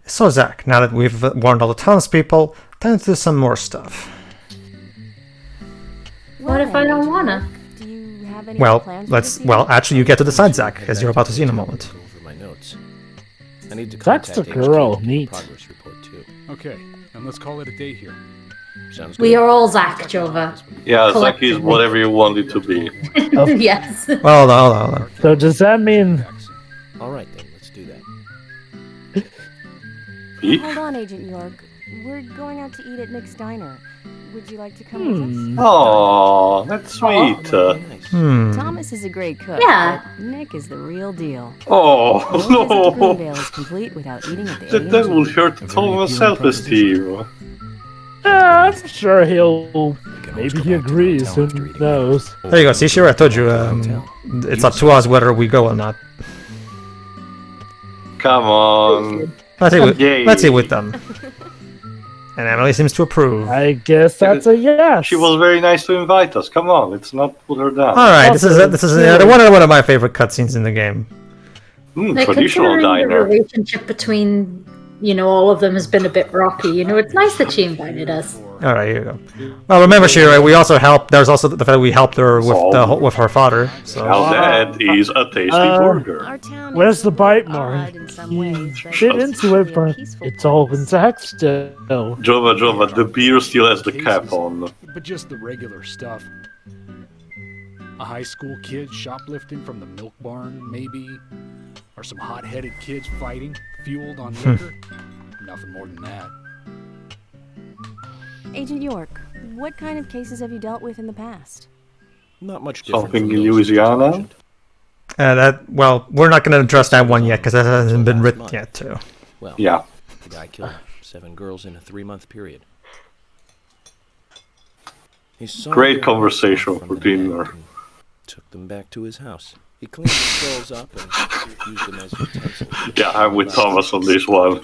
So Zach, now that we've warned all the townspeople, time to do some more stuff. What if I don't wanna? Do you have any Well, plans for this actually, you get to decide, Zach, as you're about to see in a moment. That's the girl. Neat. Okay, and let's call it a day here. Sounds good. We are all Zach, Jova. Yeah, Zach is whatever you want it to be. Yes. Well, no. So does that mean... All right, then, let's do that. Hold on, Agent York. We're going out to eat at Nick's Diner. Would you like to come with us? Oh, that's sweet. Thomas is a great cook. Yeah. But Nick is the real deal. Oh, No visit to no. Greenvale is complete without eating at the That will hurt Thomas' self-esteem. I'm sure he'll... Maybe he agrees, who knows? There you go, see, sure, I told you, it's up to us whether we go or not. Come on. Let's see with them. And Emily seems to approve. I guess that's a yes. She was very nice to invite us. Come on, let's not put her down. Alright, this is one of my favorite cutscenes in the game. Traditional diner. The relationship between, all of them has been a bit rocky. It's nice that she invited us. Alright, here you go. Well, remember, Shira, we also helped. There's also the fact that we helped her with her father. So. Now that is a tasty burger. Where's the bite mark? Get into it, but it's all in Zach's still. Jova, the beer still has the cap on. But just the regular stuff. A high school kid shoplifting from the milk barn, maybe? Or some hot-headed kids fighting, fueled on liquor? Nothing more than that. Agent York, what kind of cases have you dealt with in the past? Not much different. Something in Louisiana? We're not going to address that one yet because that hasn't been written yet, too. Well, yeah. The guy killed 7 girls in a 3-month period. Great conversation for dinner. Took them back to his house. He cleaned the skulls up and used them as utensils. Yeah, I'm with Thomas on this one.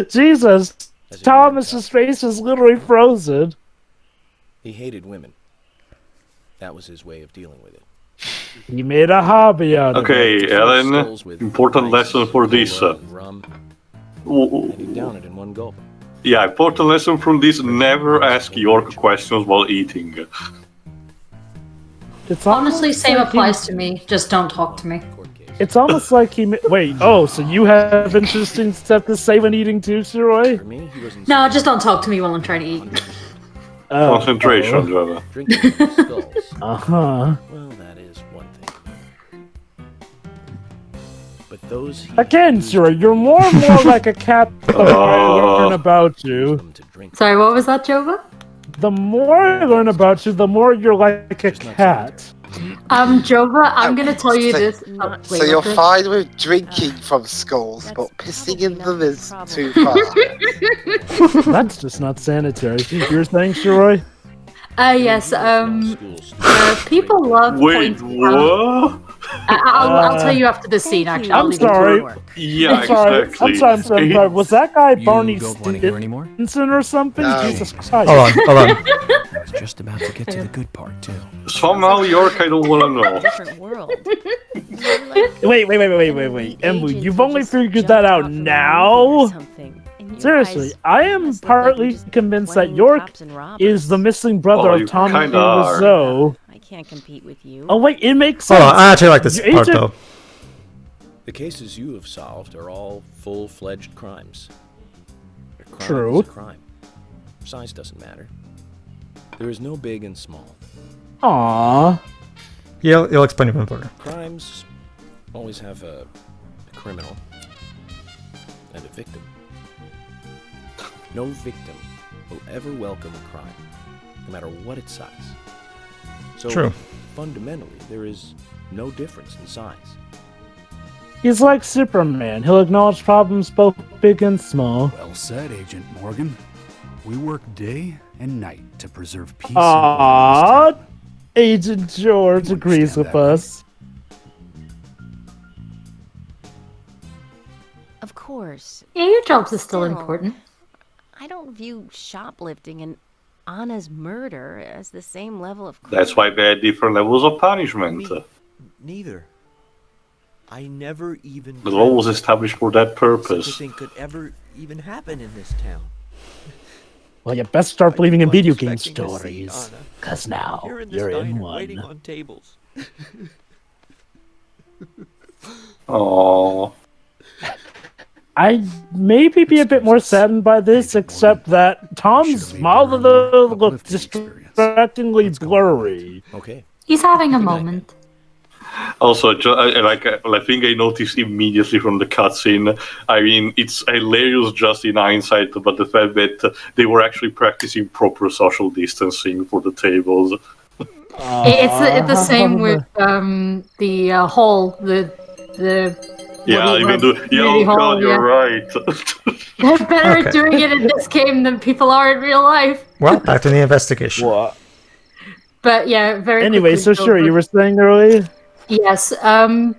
Jesus! Thomas's face is literally frozen. He hated women. That was his way of dealing with it. He made a hobby out of it. Okay, Ellen, important lesson for this. Rum, and he'd down it in one gulp. Yeah, important lesson from this, never ask York questions while eating. It's Honestly, same like applies to me. Just don't talk to me. It's almost like he... Wait, so you have interesting stuff to say when eating too, Siroy? No, just don't talk to me while I'm trying to eat. Concentration, Java. Uh-huh. Well, that is one thing. But those... Again, Siroy, you're more and more like a cat the more I learn about you. Sorry, what was that, Jova? The more I learn about you, the more you're like a cat. Jova, I'm gonna tell you this. So you're fine with drinking from skulls, but pissing in them is too far. That's just not sanitary. You're saying, Siroy? Yes, people love Wait, what? I'll tell you after the scene, actually. I'm sorry. Yeah, exactly. I'm sorry. Was that guy Barney Stinson or something? No. Jesus Christ. Hold on. I was just about to get to the good part, too. Somehow, York, I don't want to know. Different world. Wait. Emily, you've only figured that out now? Seriously, I am partly convinced that York is the missing brother of Tommy and Wiseau. I can't compete with you. Oh wait, it makes sense. Hold on, I actually like this part, though. The cases you have solved are all full-fledged crimes. A crime True. is a crime. Size doesn't matter. There is no big and small. Aww. You'll explain it further. Crimes always have a criminal and a victim. No victim will ever welcome a crime, no matter what its size. So, True. Fundamentally, there is no difference in size. He's like Superman. He'll acknowledge problems both big and small. Well said, Agent Morgan. We work day and night to preserve peace. Aww. Agent George agrees with us. Of course. Yeah, your jobs are still important. I don't view shoplifting and Anna's murder as the same level of crime. That's why they had different levels of punishment. Neither. I never even. The law was established for that Such a purpose. thing could ever even happen in this town. Well, you best start believing in I video was game expecting to see stories. Anna. Cause now You're in this you're in diner waiting one. on tables. Oh, I'd maybe be a bit more saddened by this, except that Tom's mouth looked distractingly blurry. Okay. He's having a moment. also, I think I noticed immediately from the cutscene. I mean, it's hilarious just in hindsight, but the fact that they were actually practicing proper social distancing for the tables. It's the same with the hall, the Yeah, even though, community oh god, hall, you're yeah. right. They're better Okay. at doing it in this game than people are in real life. Well, back to the investigation. What? But yeah, very Anyway, quickly, so sure, you were saying earlier? Yes,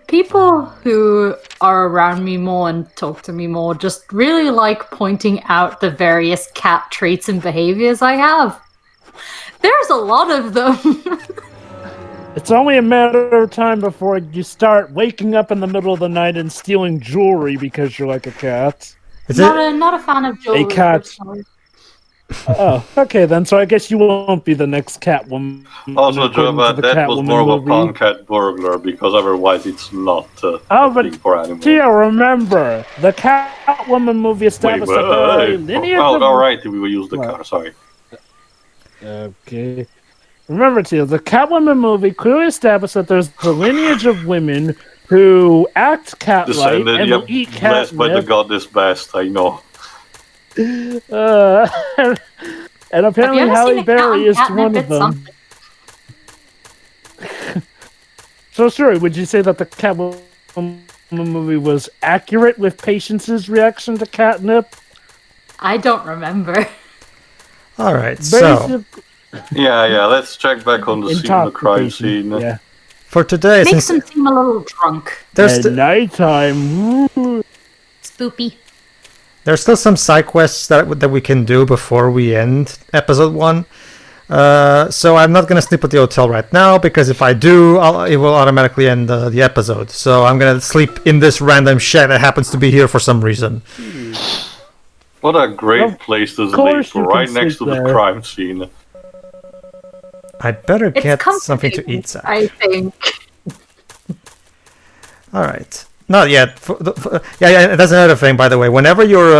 people who are around me more and talk to me more just really like pointing out the various cat traits and behaviors I have. There's a lot of them. It's only a matter of time before you start waking up in the middle of the night and stealing jewelry because you're like a cat. Is Not a fan of jewelry. cat. personally. Oh, okay then. So I guess you won't be the next Catwoman. Also, according to Java, the that was Catwoman more of a movie. punk-cat burglar, because otherwise it's not Oh, a but thing for animals. Tia, remember the Catwoman movie Wait, established that there are a lineage of... alright, we will use the What? car, sorry. Okay. Remember, Tia, the Catwoman movie clearly established that there's a lineage of women who act cat-like Descended, and yep, will eat blessed by the catnip. goddess best, I know. And apparently Have you ever Halle seen a cat Berry on is catnip? one of It's them. something. So, sure, would you say that the Catwoman movie was accurate with Patience's reaction to catnip? I don't remember. All right, so Yeah, let's check back on the scene of the crime Intoxication, scene. yeah. for today, Makes since them seem a little drunk. there's At nighttime. Woo. Spoopy. there's still some side quests that we can do before we end episode 1. So I'm not gonna sleep at the hotel right now, because if I do, it will automatically end the episode. So I'm gonna sleep in this random shed that happens to be here for some reason. What a great Of place to sleep, course you right can next to sleep the there. crime scene. I'd better It's get something to comforting, eat, Zach. I think. All right, not yet. Yeah, that's another thing, by the way. Whenever you're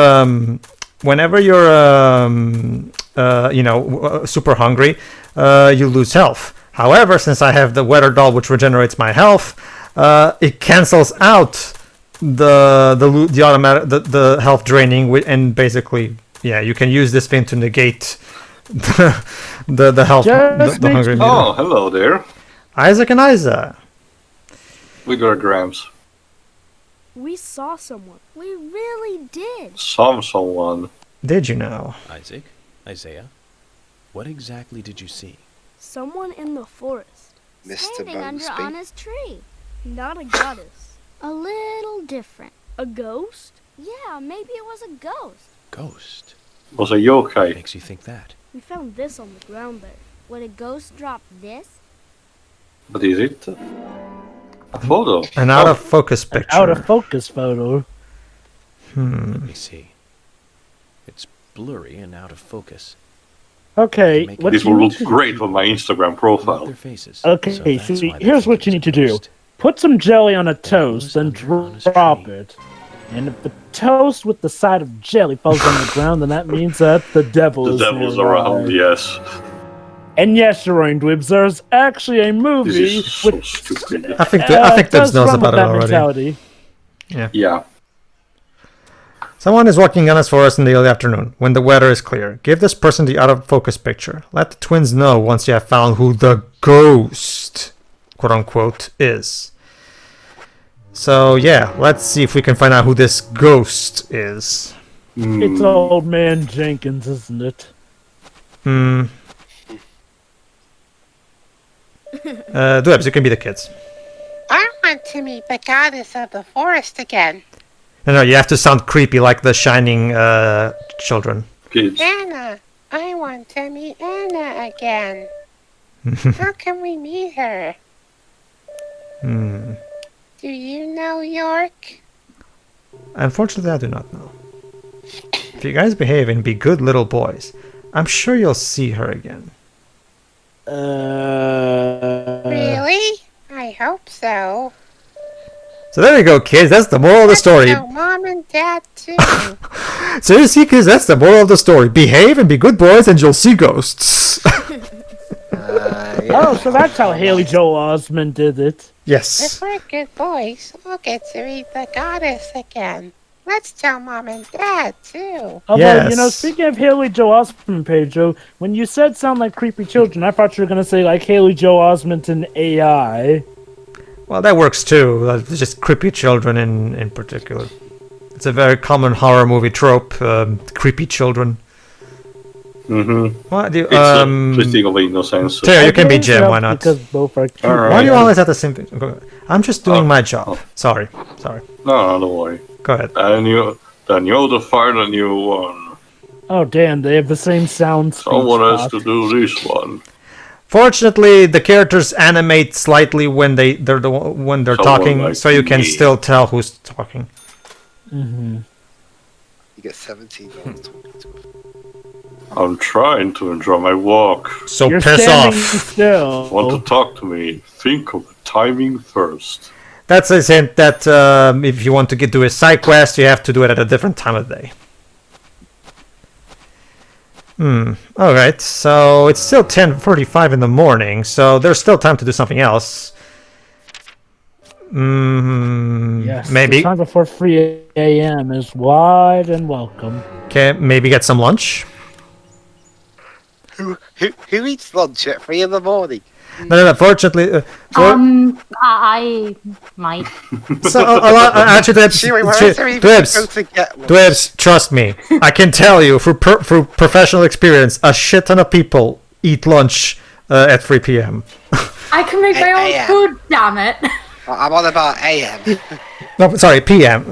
super hungry, you lose health. However, since I have the weather doll, which regenerates my health, it cancels out the automatic the health draining, and basically, yeah, you can use this thing to negate the health Just the makes hungry me- meter. Oh, hello there. Isaac and Isahiah. We got grams. We saw someone. We really did. Someone. Did you know? Isaac, Isaiah, what exactly did you see? Someone in the forest. Mr. Standing under Bunsby. Anna's tree. Not a goddess. A little different. A ghost? Yeah, maybe it was a ghost. Ghost. Was a yokai. Makes you think that. We found this on the ground there. Would a ghost drop this? What is it? A photo. An out of focus picture. Out of focus photo. Let me see. It's blurry and out of focus. Okay, Make what This you will need look to great on my Instagram Not profile. their faces. Okay, so that's see, why they here's think what you it's need a to do. ghost. Put some jelly on a goes toast, then under Anna's drop tree. it. And if the toast with the side of jelly falls on the ground, then that means that the devil The is devil's nearby. around, yes. And yes, Shireen Dweebs, there's actually a This movie is so which stupid. I think Dibs does knows run with about it that already. mentality. Yeah. Someone is walking on us for us in the early afternoon, when the weather is clear. Give this person the out of focus picture. Let the twins know once you have found who the ghost, quote unquote, is. So yeah, let's see if we can find out who this ghost is. It's old man Jenkins, isn't it? Dwebs, you can be the kids. I want to meet the goddess of the forest again. No, you have to sound creepy like the Shining children. Kids. Anna. I want to meet Anna again. How can we meet her? Do you know York? Unfortunately, I do not know. If you guys behave and be good little boys, I'm sure you'll see her again. Really? I hope so. So there you go, kids. That's the moral of the story. No, Mom and Dad too. So you see, kids, that's the moral of the story. Behave and be good boys and you'll see ghosts. Oh, so that's how Haley Joel Osment did it. Yes. If we're good boys, we'll get to meet the goddess again. Let's tell Mom and Dad too. Although, you know, speaking of Haley Joel Osment, Pedro, when you said sound like creepy children, I thought you were going to say like Haley Joel Osment and AI. Well, that works too. Just creepy children in particular. It's a very common horror movie trope. Creepy children. Mm-hmm. What do you, it's twisting of innocence. Taylor, you can be Jim. Why not? Because both are cute. Right. Why do you always have the same thing? I'm just doing my job. Sorry. No, don't worry. Go ahead. The new to find a new one. Oh damn, they have the same sound. Someone has to do this one. Fortunately, the characters animate slightly when they're talking, like so you can me. still tell who's talking. Mm-hmm. You get 17 talking to him. I'm trying to enjoy my walk. So You're piss standing off. Still. Want to talk to me? Think of the timing first. That's a hint that if you want to do a side quest, you have to do it at a different time of day. Alright, so it's still 10:45 in the morning, so there's still time to do something else. Yes, Maybe. the time before 3 a.m. is wide and welcome. Okay, maybe get some lunch. Who eats lunch at 3 in the morning? No, fortunately... I might. So, actually, Dwebs, trust me. I can tell you, through professional experience, a shit ton of people eat lunch at 3 p.m. I can make my own food, damn it. I'm on about AM. No, sorry, p.m.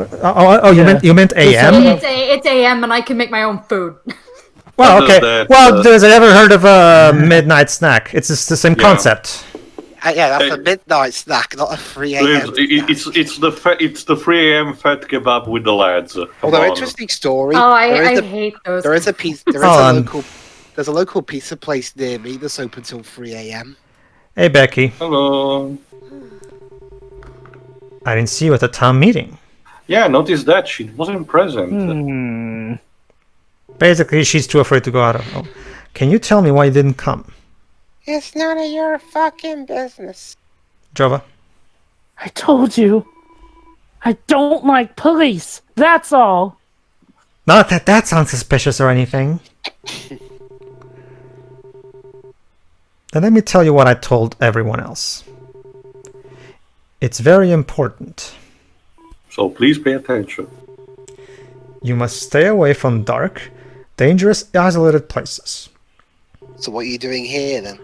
You meant a.m.? It's AM and I can make my own food. Well, okay. Has I ever heard of a midnight snack? It's just the same concept. Yeah, that's a midnight snack, not a 3 a.m. It's the 3 a.m. fat kebab with the lads. Although interesting story. Oh, I hate those. There's a local pizza place near me that's open till 3 a.m. Hey, Becky. Hello. I didn't see you at the town meeting. Yeah, I noticed that she wasn't present. Basically, she's too afraid to go out of home. Can you tell me why you didn't come? It's none of your fucking business. Jova? I told you. I don't like police. That's all. Not that sounds suspicious or anything. Then let me tell you what I told everyone else. It's very important. So please pay attention. You must stay away from dark, dangerous, isolated places. So what are you doing here then?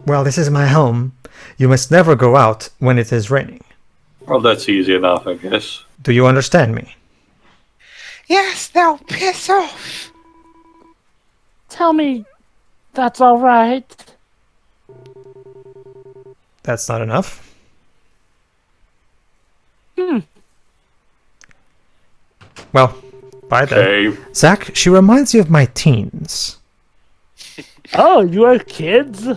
Well, this is my home. You must never go out when it is raining. Well, that's easy enough, I guess. Do you understand me? Yes, now piss off. Tell me that's all right. That's not enough. Well, bye then. Zach, she reminds you of my teens. Oh, you have kids?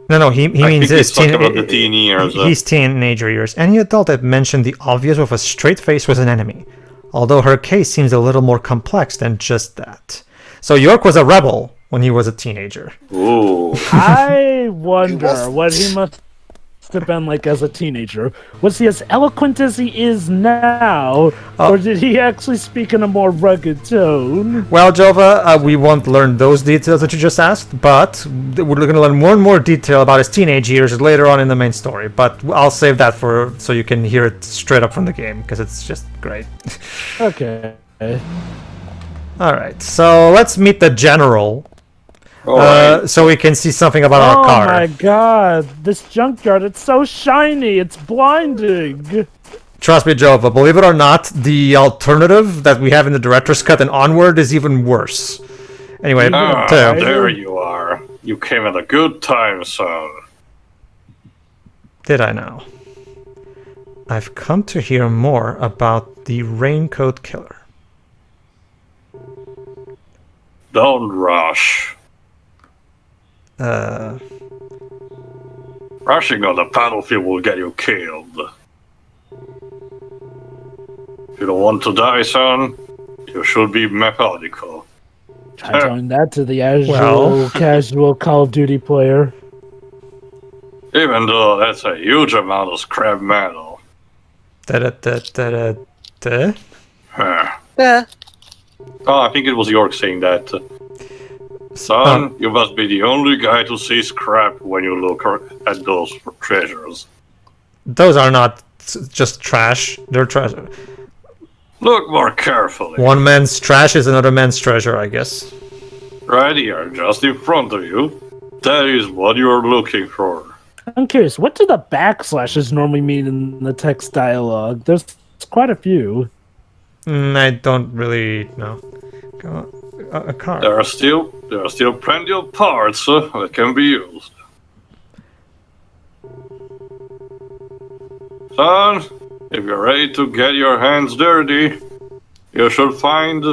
No, he means his the teen years. He's teenager years. Any adult that mentioned the obvious with a straight face was an enemy. Although her case seems a little more complex than just that. So York was a rebel when he was a teenager. Ooh. I wonder what he must have been like as a teenager. Was he as eloquent as he is now, or did he actually speak in a more rugged tone? Well, Jova, we won't learn those details that you just asked, but we're going to learn more and more detail about his teenage years later on in the main story. But I'll save that so you can hear it straight up from the game, because it's just great. Okay. Alright, so let's meet the general. So we can see something about our car. Oh my god, this junkyard, it's so shiny, it's blinding. Trust me, Jova, believe it or not, the alternative that we have in the director's cut and onward is even worse. Anyway, there you are. You came at a good time, son. Did I now? I've come to hear more about the Raincoat Killer. Don't rush. Rushing on the battlefield will get you killed. If you don't want to die, son, you should be methodical. Try telling that to the casual Call of Duty player. Even though that's a huge amount of scrap metal. Yeah. Oh, I think it was York saying that. Son, you must be the only guy to see scrap when you look at those treasures. Those are not just trash. They're treasure. Look more carefully. One man's trash is another man's treasure, I guess. Right here, just in front of you. That is what you're looking for. I'm curious, what do the backslashes normally mean in the text dialogue? There's quite a few. I don't really know. Come on. A car. There are still plenty of parts that can be used. Son, if you're ready to get your hands dirty, you should find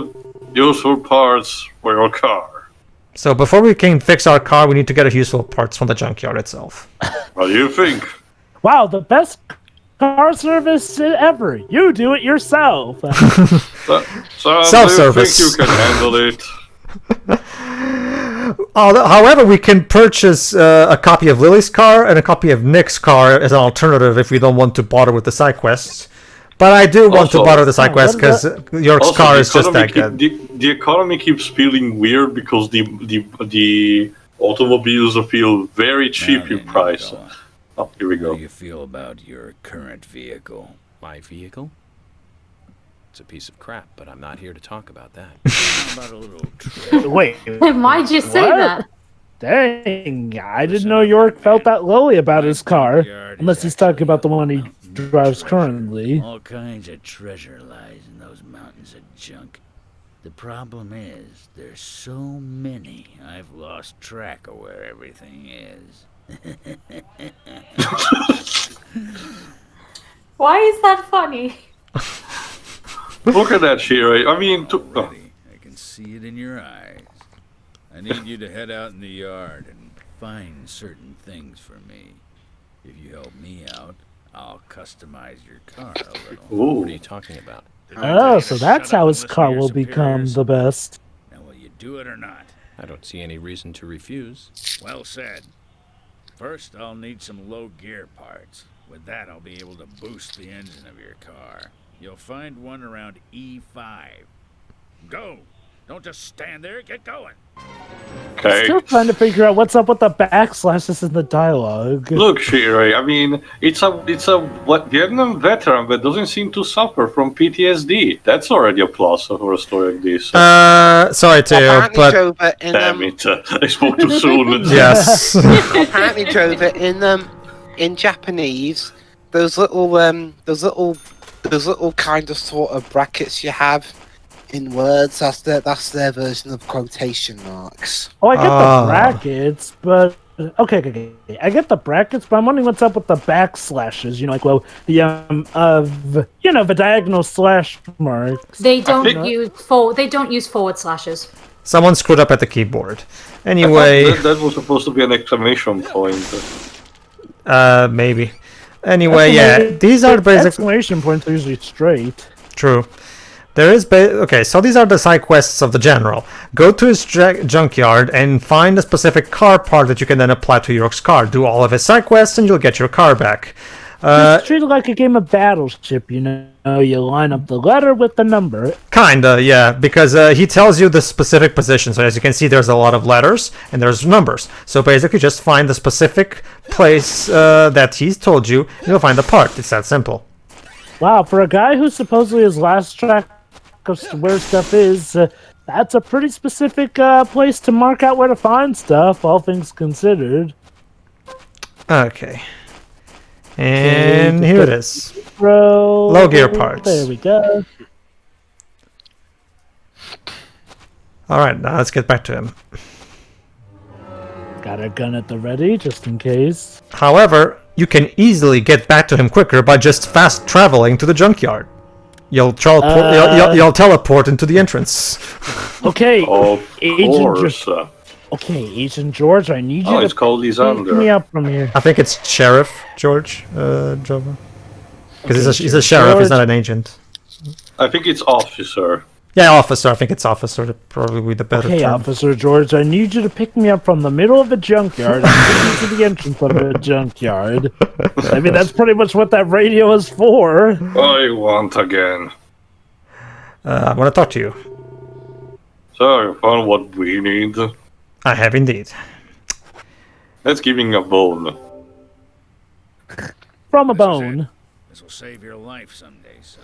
useful parts for your car. So before we can fix our car, we need to get useful parts from the junkyard itself. What do you think? Wow, the best car service ever. You do it yourself. Son, Self-service. do you think you can handle it? However, we can purchase a copy of Lily's car and a copy of Nick's car as an alternative if we don't want to bother with the side quests. But I do want to bother with the side quests because York's car is just that good. The economy keeps feeling weird because the automobiles feel very cheap in price. Oh, here we go. How do you feel about your current vehicle? My vehicle? It's a piece of crap, but I'm not here to talk about that. How about a little trip? Wait. Why'd you say that? Dang, I didn't know York felt that lowly about his car. Unless he's talking about the one he drives currently. All kinds of treasure lies in those mountains of junk. The problem is, there's so many, I've lost track of where everything is. Why is that funny? Look at that, Shira. I mean, I can see it in your eyes. I need you to head out in the yard and find certain things for me. If you help me out, I'll customize your car a little. Ooh. What are you talking about? Oh, so that's how his car will become the best. Now, will you do it or not? I don't see any reason to refuse. Well said. First, I'll need some low gear parts. With that, I'll be able to boost the engine of your car. You'll find one around E5. Go! Don't just stand there, get going! Okay. Still trying to figure out what's up with the backslashes in the dialogue. Look, Shira, I mean, it's a Vietnam veteran that doesn't seem to suffer from PTSD. That's already a plus for a story like this. Sorry, Theo, but... Damn it, I spoke too soon. Yes. Apparently, Drover, in Japanese, those little kind of sort of brackets you have in words, that's their version of quotation marks. Oh, I get the brackets, but okay. I get the brackets, but I'm wondering what's up with the backslashes. You know, like the diagonal slash marks. They don't use forward slashes. Someone screwed up at the keyboard. Anyway, that was supposed to be an exclamation point. Maybe. Anyway, yeah, these are basic exclamation points are usually straight. True. There is okay, so these are the side quests of the general. Go to his junkyard and find a specific car part that you can then apply to York's car. Do all of his side quests and you'll get your car back. It's treated like a game of Battleship, you know. You line up the letter with the number. Kinda, yeah, because he tells you the specific position. So as you can see, there's a lot of letters and there's numbers. So basically, just find the specific place that he's told you, and you'll find the part. It's that simple. Wow, for a guy who supposedly has lost track of where stuff is, that's a pretty specific place to mark out where to find stuff, all things considered. Okay. And here it is. Low gear parts. There we go. Alright, now let's get back to him. Got a gun at the ready, just in case. However, you can easily get back to him quicker by just fast traveling to the junkyard. You'll teleport into the entrance. Okay, Of course. Agent George, I need you it's to called pick Lysander. me up from here. I think it's Sheriff George, Jova. Because Okay, he's a sheriff, he's George. not an agent. I think it's officer. Yeah, officer. I think it's officer. That'd probably be the better Okay, term. Officer George, I need you to pick me up from the middle of the junkyard and get me to the entrance of the junkyard. I mean, that's pretty much what that radio is for. I want again. I want to talk to you. So, you found what we need. I have indeed. Let's give him a bone. From a bone. This will save your life someday, son.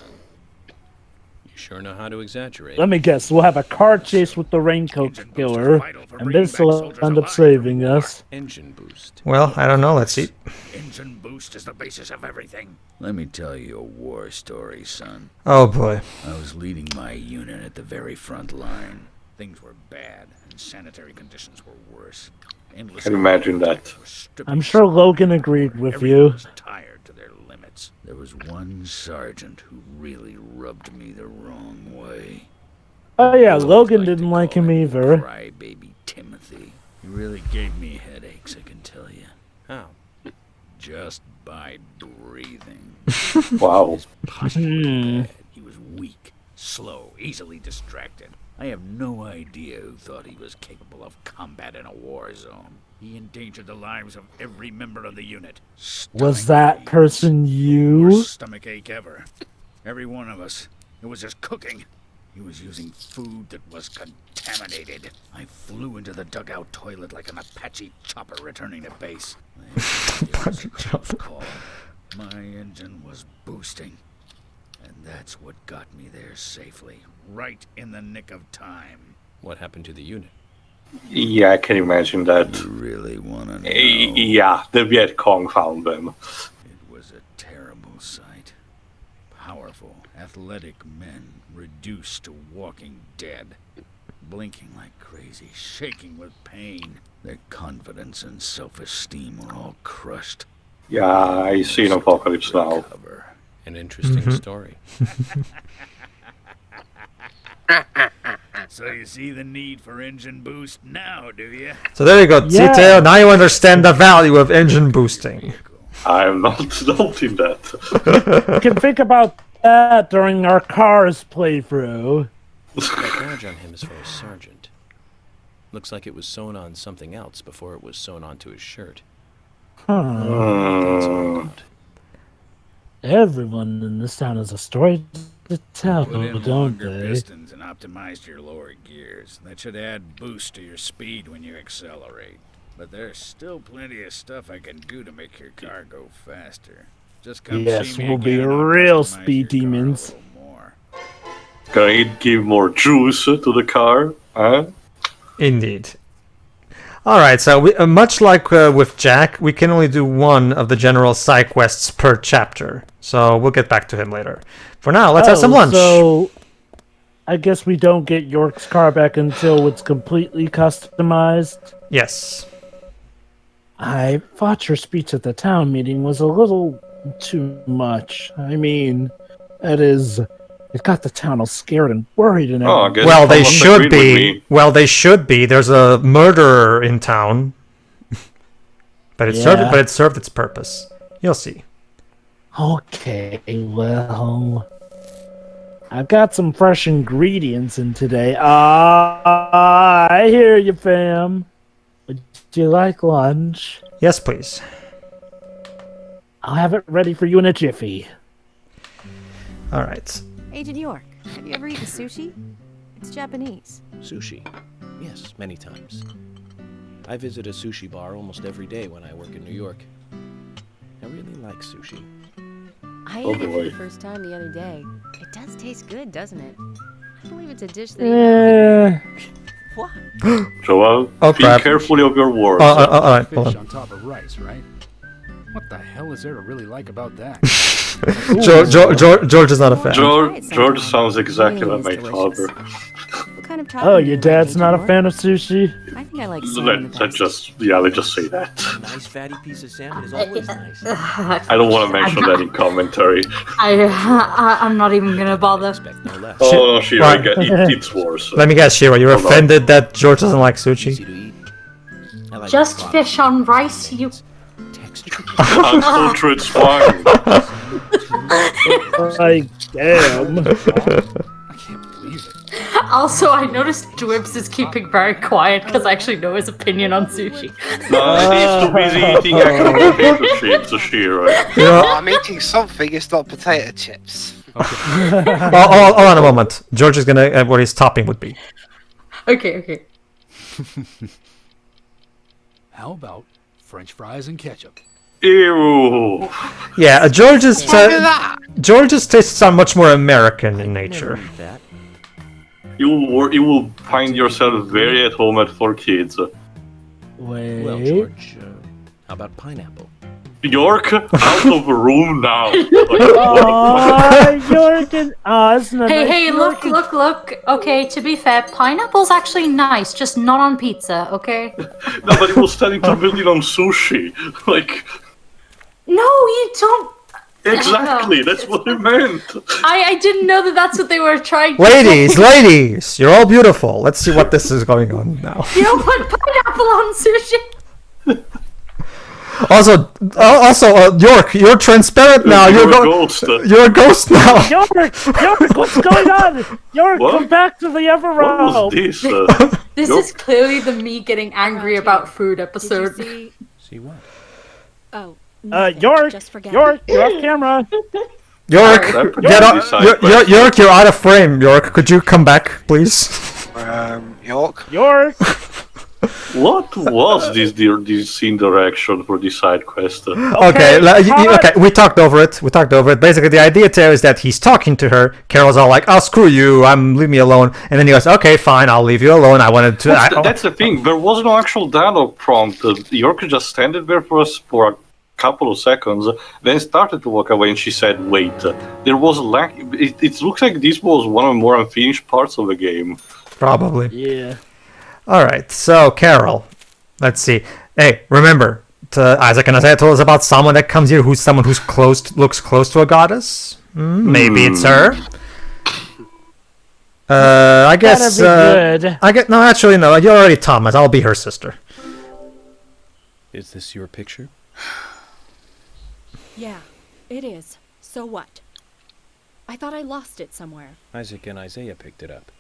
You sure know how to exaggerate. Let me guess, we'll have a car chase with the raincoat killer, and this will end up saving us. Engine boost. Well, I don't know. Let's see. Engine boost is the basis of everything. Let me tell you a war story, son. Oh boy. I was leading my unit at the very front line. Things were bad, and sanitary conditions were worse. Endless Can you imagine that? were stripping I'm sure Logan agreed with Everyone you. was tired to their limits. There was one sergeant who really rubbed me the wrong way. Oh yeah, Always Logan liked to didn't like call him him either. Crybaby Timothy. He really gave me headaches, I can tell you. How? Just by breathing. Wow. Posture was Hmm. bad. He was weak, slow, easily distracted. I have no idea who thought he was capable of combat in a war zone. He endangered the lives of every member of the unit. Was that person you? Worst stomach ache ever. Every one of us. It was just cooking. He was using food that was contaminated. I flew into the dugout toilet like an Apache chopper returning to base. It was a close call. My engine was boosting. And that's what got me there safely. Right in the nick of time. What happened to the unit? Yeah, I can imagine that. You really wanna know? Yeah, the Viet Cong found them. It was a terrible sight. Powerful, athletic men reduced to walking dead. Blinking like crazy, shaking with pain. Their confidence and self-esteem were all crushed. Yeah, I see an apocalypse now. Cover. An interesting story. So you see the need for engine boost now, do you? So there you go, Yeah. Tito. Now you understand the value of engine boosting. I'm not doubting that. You can think about that during our Cars playthrough. That badge on him is for a sergeant. Looks like it was sewn on something else before it was sewn onto his shirt. Huh. That's all about. Everyone in this town has a story to tell, Put in don't longer they? pistons and optimized your lower gears. That should add boost to your speed when you accelerate. But there's still plenty of stuff I can do to make your car go faster. Just come Yes, see me we'll be again and I'll real customize speed your car a demons. little more. Can I give more juice to the car? Huh? Indeed. All right. So we, much like with Jack, we can only do one of the general side quests per chapter. So we'll get back to him later. For now, let's have some lunch. So, I guess we don't get York's car back until it's completely customized. Yes. I thought your speech at the town meeting was a little too much. I mean, that is, it got the town all scared and worried and Oh, I everything. guess Well, they Thomas should agreed with be. me. Well, they should be. There's a murderer in town, but it served. Yeah. But it served its purpose. You'll see. Okay, well, I've got some fresh ingredients in today. I hear you, fam. Would you like lunch? Yes, please. I'll have it ready for you in a jiffy. All right. Agent York, have you ever eaten sushi? It's Japanese. Sushi. Yes, many times. I visit a sushi bar almost every day when I work in New York. I really like sushi. I Oh, ate it for boy. the first time the other day. It does taste good, doesn't it? I believe it's a dish that What? Joel, Oh, think crap. carefully of your words. All right. Hold Fish on. on top of rice, right? What the hell is there to really like about that? George is not a fan. George sounds exactly like my Really is father. What kind of Oh, your dad's not a fan of sushi? I think I like salmon the best. Let's just say that. A nice fatty piece of salmon is always nice. I don't want to mention that in commentary. I'm not even gonna bother. Expect no less. Oh no, Shira, it's worse. Let me guess, Shira, you're Hold on. offended that George doesn't like Easy sushi? to eat. I like Just bottom fish on rice, you. texture. Uncultured swine. Like, damn. I can't believe it. Also, I noticed Dwibs is keeping very quiet because I actually know his opinion on sushi. No, he's too busy eating actual potato chips, Shira. Oh, I'm eating something, it's not potato chips. Hold on a moment. George is gonna what his topping would be. Okay. How about French fries and ketchup? Ew. Yeah, George's Look at that! George's tastes are much more American in nature. Never eat that. You will find yourself very at home at 4Kids. Wait. Well, George, how about pineapple? York, out of the room now. York and Oz. Hey, look. Okay, to be fair, pineapple's actually nice, just not on pizza, okay? No, but he was telling to build it on sushi. Like, No, you don't. exactly, that's what I meant. I didn't know that that's what they were trying to Ladies, you're all beautiful. Let's see what this is going on now. You don't put pineapple on sushi. Also, York, you're transparent now. You're a ghost. You're a ghost now. York, what's going on? York, What? come back to the What Everrealm. was this? This York? is clearly the me getting angry about food episode. Did you see? See what? Oh. York, Just forget York, you're off camera. York, That get up. decide York, you're out of frame. York, could you come back, please? York? York. What was this indirection for this side quest? Okay, we talked over it. Basically, the idea there is that he's talking to her. Carol's all like, "Oh, screw you! Leave me alone." And then he goes, "Okay, fine, I'll leave you alone. I wanted to." That's the thing. There was no actual dialogue prompt. York just standing there for us for a couple of seconds, then started to walk away, and she said, "Wait." There was it looks like this was one of the more unfinished parts of the game. Probably. Yeah. All right, so Carol, let's see. Hey, remember, Isaac and Isaiah told us about someone that comes here who's someone who's looks close to a goddess. Maybe it's her. I guess. That'd be good. No, actually, no. You're already Thomas. I'll be her sister. Is this your picture? Yeah, it is. So what? I thought I lost it somewhere. Isaac and Isaiah picked it up.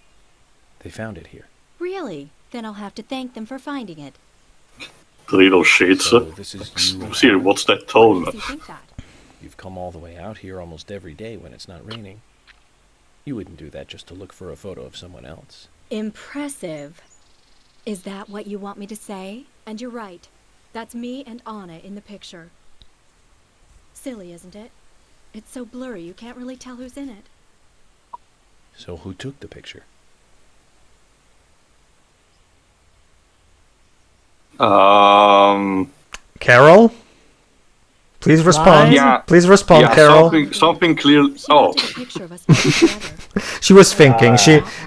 They found it here. Really? Then I'll have to thank them for finding it. Little shits. So this is you. Siri, what's that Why tone? does he think that? You've come all the way out here almost every day when it's not raining. You wouldn't do that just to look for a photo of someone else. Impressive. Is that what you want me to say? And you're right. That's me and Anna in the picture. Silly, isn't it? It's so blurry you can't really tell who's in it. So who took the picture? Carol? Please respond. Yeah. Please respond, Yeah, Carol. something clear. She Oh, wanted a picture of us together. She was thinking.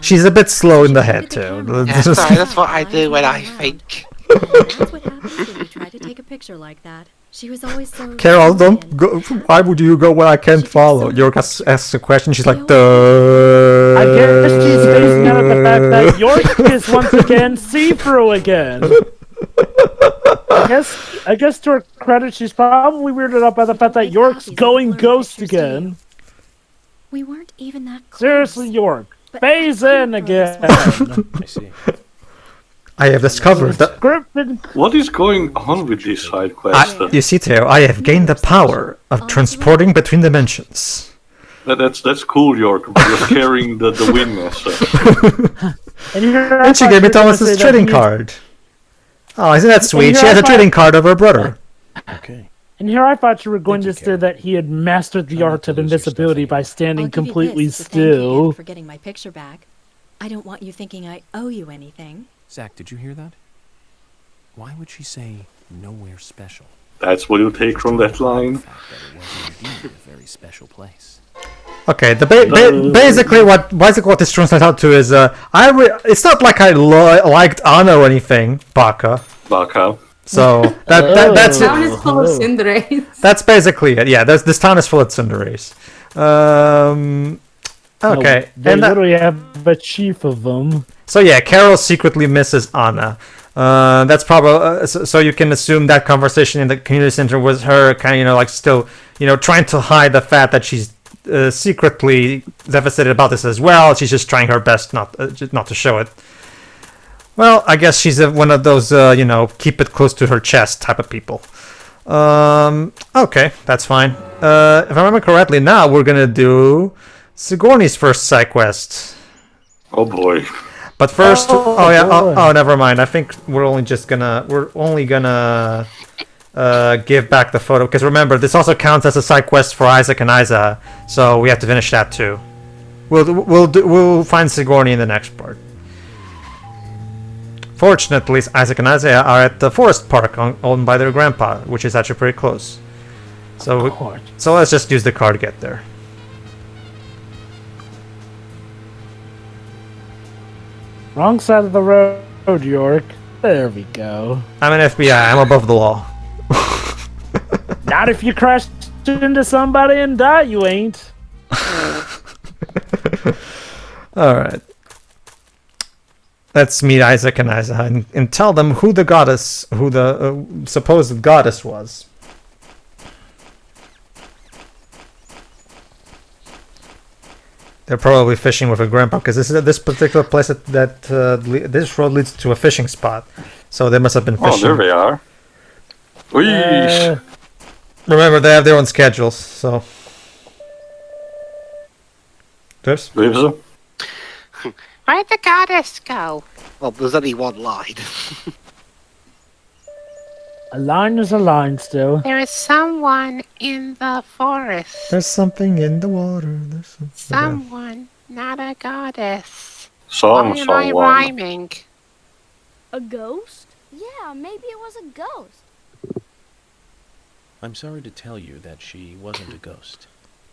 She's a bit slow in the head, too. Yeah, sorry, that's what I do when I think. That's what happens when you try to take a picture like that. She was always so... Carol, don't go. Why would you go where I can't follow? York asks a question. She's like, duh. I guess she's facing out at the fact that York is once again see-through again. I guess to her credit, she's probably weirded out by the fact that York's going ghost again. We weren't even that close. Seriously, York, phase in again. I see. I have discovered that. Griffin, what is going on with this side quest? You see, Theo, I have gained the power of transporting between dimensions. That's cool, York. But you're scaring the witness. And she gave me Thomas's trading card. Oh, isn't that sweet? She has a trading card of her brother. Okay. and here I thought you were going Thank to you, say Carol. that he had mastered the art of invisibility by standing I'll give you completely this as a thank you still. for getting my picture back. I don't want you thinking I owe you anything. Zach, did you hear that? Why would she say nowhere special? That's what you take from that line. The fact that it was indeed a very special place. Okay, basically what this translates out to is it's not like I liked Anna or anything, Baka. So that's The town is full of cinderes. That's basically it. Yeah, this town is full of cinderes. Okay, They literally have a chief of them. So yeah, Carol secretly misses Anna. That's probably so you can assume that conversation in the community center was her kind of like still trying to hide the fact that she's secretly devastated about this as well. She's just trying her best not to show it. Well, I guess she's one of those keep it close to her chest type of people. Okay, that's fine. If I remember correctly, now we're gonna do Sigourney's first side quest. Oh boy. But first, never mind. I think we're only gonna give back the photo because remember this also counts as a side quest for Isaac and Isahiah, so we have to finish that too. We'll find Sigourney in the next part. Fortunately, Isaac and Isahiah are at the forest park owned by their grandpa, which is actually pretty close. So let's just use the car to get there. Wrong side of the road, York. There we go. I'm an FBI. I'm above the law. Not if you crash into somebody and die, you ain't. Alright. Let's meet Isaac and Isahiah and tell them who the supposed goddess was. They're probably fishing with a grandpa because this particular place this road leads to a fishing spot, so they must have been fishing. Oh, there they are. Remember, they have their own schedules, so. Oops. Where'd the goddess go? Well, there's only one line. A line is a line still. There is someone in the forest. There's something in the water. Someone, not a goddess. Someone. Why am I rhyming? A ghost? Yeah, maybe it was a ghost. I'm sorry to tell you that she wasn't a ghost.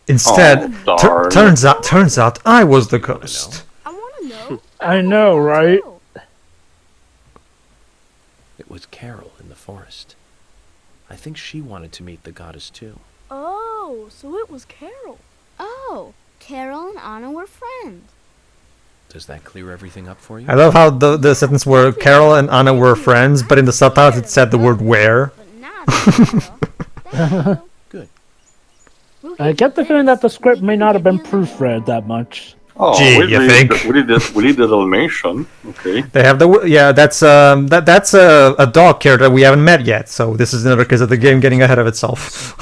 Instead, turns out I was the ghost. I want to know. I know, right? It was Carol in the forest. I think she wanted to meet the goddess too. Oh, so it was Carol. Oh, Carol and Anna were friends. Does that clear everything up for you? I love how the sentence where Carol and Anna were friends, but in the subtitles it said the word where. Good. I get the feeling that the script may not have been proofread that much. Oh, gee, you think? We did the Dalmatian. Okay. They have that's a dog character we haven't met yet, so this is another case of the game getting ahead of itself.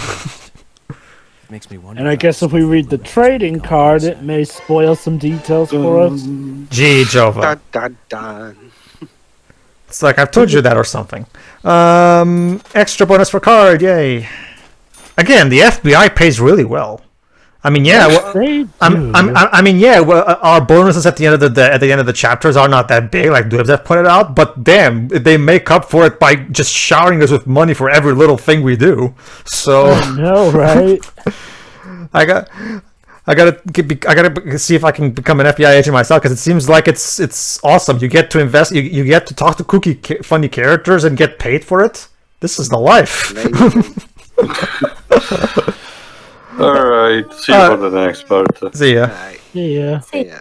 Makes me wonder. And I guess if we read the trading card, it may spoil some details for us. Gee, Jova. Dun, dun, dun. It's like I've told you that or something. Extra bonus for card, yay! Again, the FBI pays really well. I mean, yeah. Our bonuses at the end of the chapters are not that big, like Dwebs pointed out. But damn, they make up for it by just showering us with money for every little thing we do. So I know, right? I gotta see if I can become an FBI agent myself because it seems like it's awesome. You get to invest, you get to talk to funny characters and get paid for it. This is the life. All right. See you for the next part. See ya. Right. Yeah. See ya.